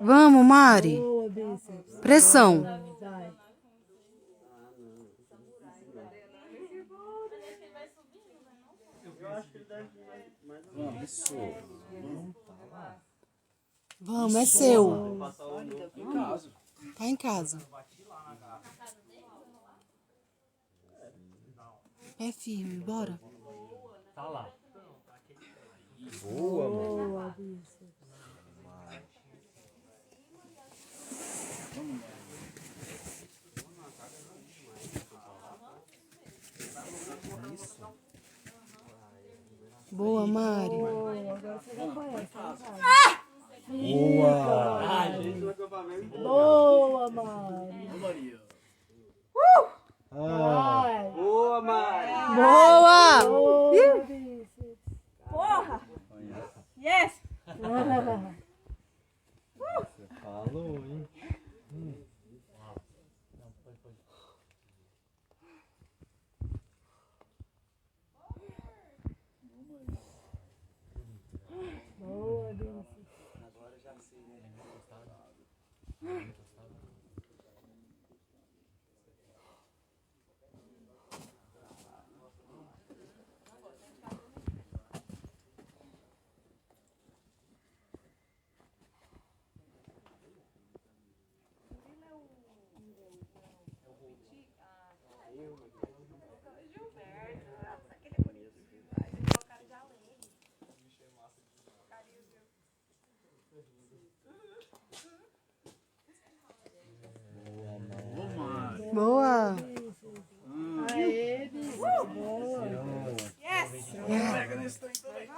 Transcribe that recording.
Vamos, Mari. Boa, bíceps. Pressão. Vai. Isso. Vamos, é seu. Caso. Tá em casa. Pé firme, bora. Tá lá. Boa, mano. Boa, bíceps. Boa, Mari. Boa, agora você já conhece, né, vai? Boa. Boa, Mari. Maria. Vai. Boa, Mari. Boa! Boa, bíceps. Porra! Yes! Você falou, hein? Boa, bíceps. Boa! Aê, bíceps. Boa. Yes! Pega nesse trem também.